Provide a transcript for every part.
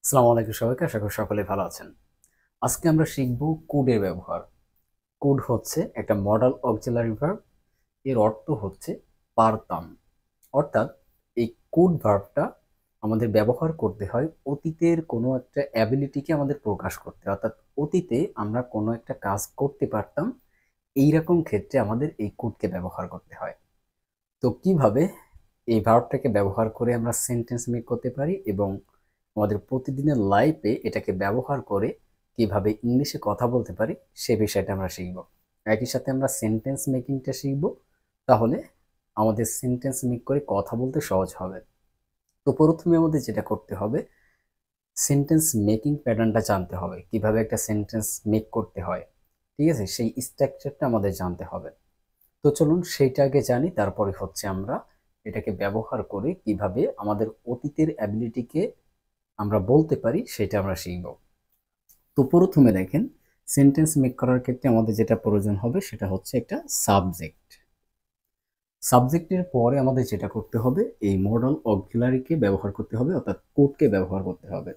আসসালামু আলাইকুম সবাইকে, আশা করি সকলে ভালো আছেন। আজকে আমরা শিখব কুডের ব্যবহার। কুড হচ্ছে একটা মডাল অক্সিলারি ভার্ব। এর অর্থ হচ্ছে পারতাম। অর্থাৎ এই কুড ভার্বটা আমাদের ব্যবহার করতে হয় অতীতের কোনো একটা অ্যাবিলিটিকে আমাদের প্রকাশ করতে, অর্থাৎ অতীতে আমরা কোনো একটা কাজ করতে পারতাম, এইরকম ক্ষেত্রে আমাদের এই কুডকে ব্যবহার করতে হয়। তো কিভাবে এই ভার্বটাকে ব্যবহার করে আমরা সেন্টেন্স মেক করতে পারি এবং আমাদের প্রতিদিনের লাইফে এটাকে ব্যবহার করে কিভাবে ইংলিশে কথা বলতে পারি সে বিষয়টা আমরা শিখব। একই সাথে আমরা সেন্টেন্স মেকিংটা শিখব, তাহলে আমাদের সেন্টেন্স মেক করে কথা বলতে সহজ হবে। তো প্রথমে আমাদের যেটা করতে হবে, সেন্টেন্স মেকিং প্যাটার্নটা জানতে হবে, কিভাবে একটা সেন্টেন্স মেক করতে হয়। ঠিক আছে, সেই স্ট্রাকচারটা আমাদের জানতে হবে। তো চলুন সেইটা আগে জানি, তারপরে হচ্ছে আমরা এটাকে ব্যবহার করে কিভাবে আমাদের অতীতের অ্যাবিলিটিকে আমরা বলতে পারি সেটা আমরা শিখব। তো প্রথমে দেখেন, সেন্টেন্স মেক করার ক্ষেত্রে আমাদের যেটা প্রয়োজন হবে সেটা হচ্ছে একটা সাবজেক্ট। সাবজেক্টের পরে আমাদের যেটা করতে হবে, এই মডাল অক্সিলারিকে ব্যবহার করতে হবে, অর্থাৎ কোডকে ব্যবহার করতে হবে।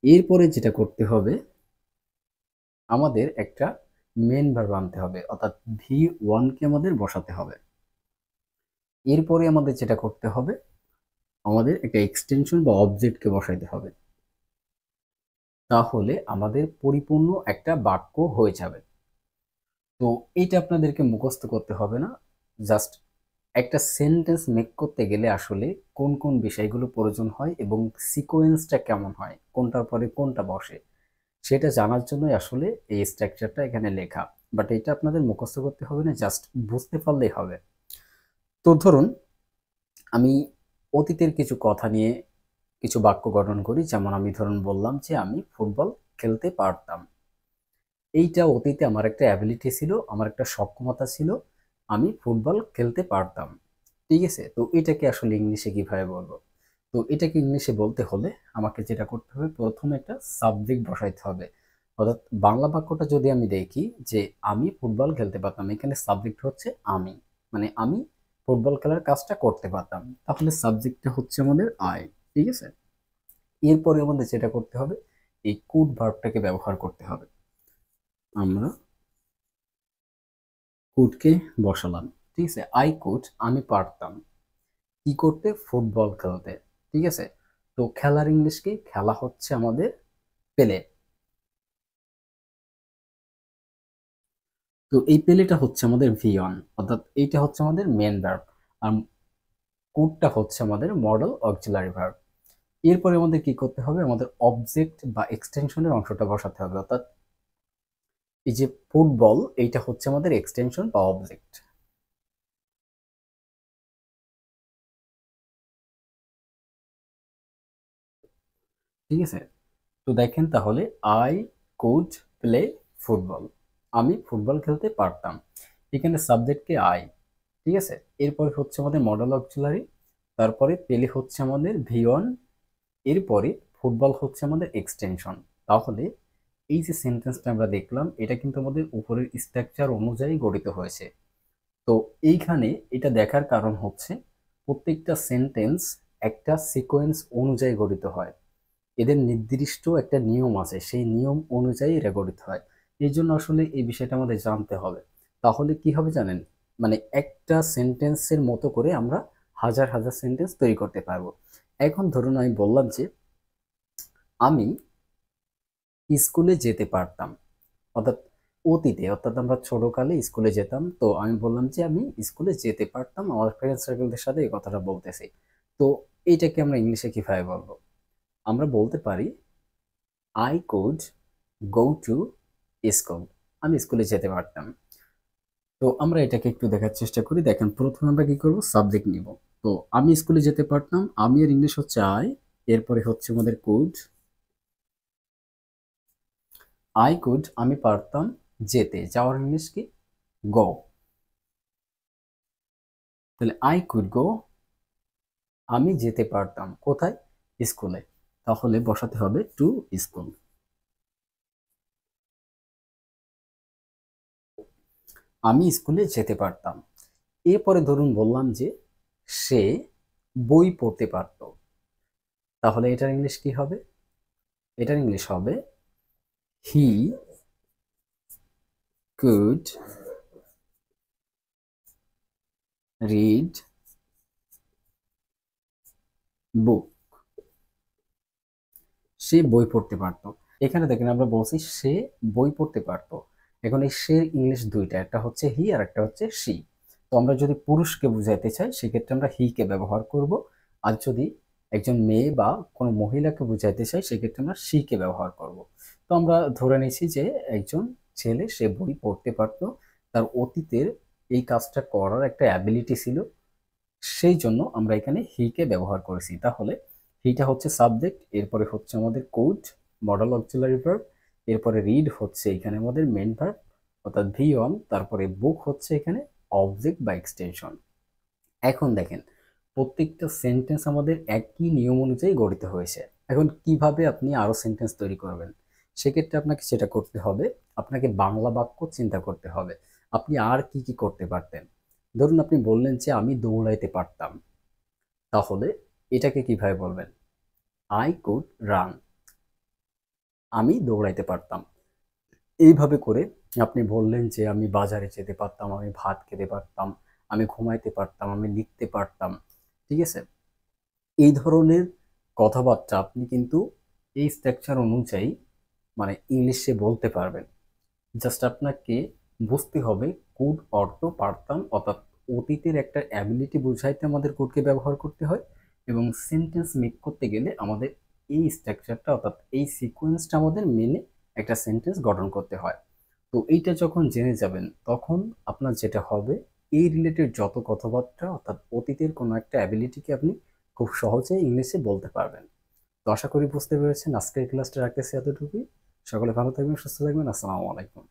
এরপরে যেটা করতে হবে, আমাদের একটা মেন ভার্ব আনতে হবে, অর্থাৎ V1 কে আমাদের বসাতে হবে। এরপরে আমাদের যেটা করতে হবে, আমাদের একটা এক্সটেনশন বা অবজেক্টকে বসাইতে হবে, তাহলে আমাদের পরিপূর্ণ একটা বাক্য হয়ে যাবে। তো এটা আপনাদেরকে মুখস্থ করতে হবে না, জাস্ট একটা সেন্টেন্স মেক করতে গেলে আসলে কোন কোন বিষয়গুলো প্রয়োজন হয় এবং সিকোয়েন্সটা কেমন হয়, কোনটার পরে কোনটা বসে, সেটা জানার জন্যই আসলে এই স্ট্রাকচারটা এখানে লেখা। বাট এটা আপনাদের মুখস্থ করতে হবে না, জাস্ট বুঝতে পারলেই হবে। তো ধরুন, আমি অতীতের কিছু কথা নিয়ে কিছু বাক্য গঠন করি, যেমন আমি ধরুন বললাম যে আমি ফুটবল খেলতে পারতাম। এইটা অতীতে আমার একটা অ্যাবিলিটি ছিল, আমার একটা সক্ষমতা ছিল, আমি ফুটবল খেলতে পারতাম। ঠিক আছে, তো এটাকে আসলে ইংলিশে কিভাবে বলবো? তো এটাকে ইংলিশে বলতে হলে আমাকে যেটা করতে হবে, প্রথমে একটা সাবজেক্ট বসাইতে হবে। অর্থাৎ বাংলা বাক্যটা যদি আমি দেখি যে আমি ফুটবল খেলতে পারতাম, এখানে সাবজেক্ট হচ্ছে আমি, মানে আমি ফুটবল খেলার কাজটা করতে পারতাম, তাহলে সাবজেক্টটা হচ্ছে আমাদের আই। ঠিক আছে, এরপরে আমাদের যেটা করতে হবে, এই কুড ভার্বটাকে ব্যবহার করতে হবে। আমরা কুডকে বসালাম। ঠিক আছে, আই কুড আমি পারতাম কি করতে, ফুটবল খেলতে। ঠিক আছে, তো খেলার ইংলিশ কি, খেলা হচ্ছে আমাদের পেলে। তো এই পেলেটা হচ্ছে আমাদের V1, অর্থাৎ এইটা হচ্ছে আমাদের মেন ভার্ব, আর কুডটা হচ্ছে আমাদের মডেল অক্সিলারি ভার্ব। এরপরে আমাদের কি করতে হবে, আমাদের অবজেক্ট বা এক্সটেনশনের অংশটা বসাতে হবে, অর্থাৎ এই যে ফুটবল, এইটা হচ্ছে আমাদের এক্সটেনশন বা অবজেক্ট। ঠিক আছে, তো দেখেন তাহলে, আই কুড প্লে ফুটবল, আমি ফুটবল খেলতে পারতাম। এখানে সাবজেক্টকে আই। ঠিক আছে, এরপরে হচ্ছে আমাদের মডেল অক্সিলারি, তারপরে পেলে হচ্ছে আমাদের V1, এরপরে ফুটবল হচ্ছে আমাদের এক্সটেনশন। তাহলে এই যে সেন্টেন্সটা আমরা দেখলাম, এটা কিন্তু আমাদের উপরের স্ট্রাকচার অনুযায়ী গঠিত হয়েছে। তো এইখানে এটা দেখার কারণ হচ্ছে, প্রত্যেকটা সেন্টেন্স একটা সিকোয়েন্স অনুযায়ী গঠিত হয়, এদের নির্দিষ্ট একটা নিয়ম আছে, সেই নিয়ম অনুযায়ী এটা গঠিত হয়। এই জন্য আসলে এই বিষয়টা আমাদের জানতে হবে। তাহলে কি হবে জানেন, মানে একটা সেন্টেন্সের মতো করে আমরা হাজার হাজার সেন্টেন্স তৈরি করতে পারবো। এখন ধরুন আমি বললাম যে আমি স্কুলে যেতে পারতাম, অর্থাৎ অতীতে, অর্থাৎ আমরা ছোটকালে স্কুলে যেতাম, তো আমি বললাম যে আমি স্কুলে যেতে পারতাম, আমার ফ্রেন্ড সার্কেলদের সাথে এই কথাটা বলতেছি। তো এইটাকে আমরা ইংলিশে কিভাবে বলবো? আমরা বলতে পারি I could go to school, আমি স্কুলে যেতে পারতাম। তো আমরা এটাকে একটু দেখার চেষ্টা করি। দেখেন, প্রথমে আমরা কি করব, সাবজেক্ট নিব। তো আমি স্কুলে যেতে পারতাম, আমি এর ইংলিশ হচ্ছে আই, এরপরে হচ্ছে আমাদের কুড। আই কুড আমি পারতাম যেতে, যাওয়ার ইংলিশ কি, গো। তাহলে আই কুড গো, আমি যেতে পারতাম কোথায়, স্কুলে, তাহলে বসাতে হবে টু স্কুল। আমি স্কুলে যেতে পারতাম। এরপরে ধরুন বললাম যে সে বই পড়তে পারতো, তাহলে এটার ইংলিশ কি হবে? এটার ইংলিশ হবে হি কুড রিড বুক। সে বই পড়তে পারতো। এখানে দেখেন আমরা বলছি সে বই পড়তে পারতো। এখন এই সে ইংলিশ দুইটা, একটা হচ্ছে হি আর একটা হচ্ছে সি। তো আমরা যদি পুরুষকে বুঝাইতে চাই সেক্ষেত্রে আমরা হি কে ব্যবহার করব, আর যদি একজন মেয়ে বা কোনো মহিলাকে বুঝাইতে চাই সেক্ষেত্রে আমরা সি কে ব্যবহার করব। তো আমরা ধরে নিয়েছি যে একজন ছেলে সে বই পড়তে পারতো, তার অতীতের এই কাজটা করার একটা অ্যাবিলিটি ছিল, সেই জন্য আমরা এখানে হি কে ব্যবহার করেছি। তাহলে হিটা হচ্ছে সাবজেক্ট, এরপরে হচ্ছে আমাদের কোড মডেল অক্সিলারি ভার্ব, এরপরে রিড হচ্ছে এখানে আমাদের মেইন ভার্ব অর্থাৎ ভি ওয়ান, তারপরে বুক হচ্ছে এখানে অবজেক্ট বা এক্সটেনশন। এখন দেখেন প্রত্যেকটা সেন্টেন্স আমাদের একই নিয়ম অনুযায়ী গঠিত হয়েছে। এখন কিভাবে আপনি আরো সেন্টেন্স তৈরি করবেন, সেক্ষেত্রে আপনাকে সেটা করতে হবে, আপনাকে বাংলা বাক্য চিন্তা করতে হবে। আপনি আর কি কি করতে পারতেন? ধরুন আপনি বললেন যে আমি দৌড়াইতে পারতাম, তাহলে এটাকে কিভাবে বলবেন? আই কুড রান, আমি দৌড়াইতে পারতাম। এইভাবে করে আপনি বললেন যে আমি বাজারে যেতে পারতাম, আমি ভাত খেতে পারতাম, আমি ঘুমাইতে পারতাম, আমি লিখতে পারতাম। ঠিক আছে? এই ধরনের কথাবার্তা আপনি কিন্তু এই স্ট্রাকচার অনুযায়ী মানে ইংলিশে বলতে পারবেন। জাস্ট আপনাকে বুঝতে হবে কুড অর্থ পারতাম, অর্থাৎ অতীতের একটা অ্যাবিলিটি বুঝাইতে আমাদের কুডকে ব্যবহার করতে হয়, এবং সেন্টেন্স মেক করতে গেলে আমাদের এই স্ট্রাকচারটা অর্থাৎ এই সিকোয়েন্সটা আমাদের মেনে একটা সেন্টেন্স গঠন করতে হয়। তো এইটা যখন জেনে যাবেন তখন আপনার যেটা হবে, এই রিলেটেড যত কথাবার্তা অর্থাৎ অতীতের কোনো একটা অ্যাবিলিটিকে আপনি খুব সহজে ইংলিশে বলতে পারবেন। তো আশা করি বুঝতে পেরেছেন। আজকের ক্লাসটা রাখতেছি এতটুকুই। সকলে ভালো থাকবেন, সুস্থ থাকবেন। আসসালামু আলাইকুম।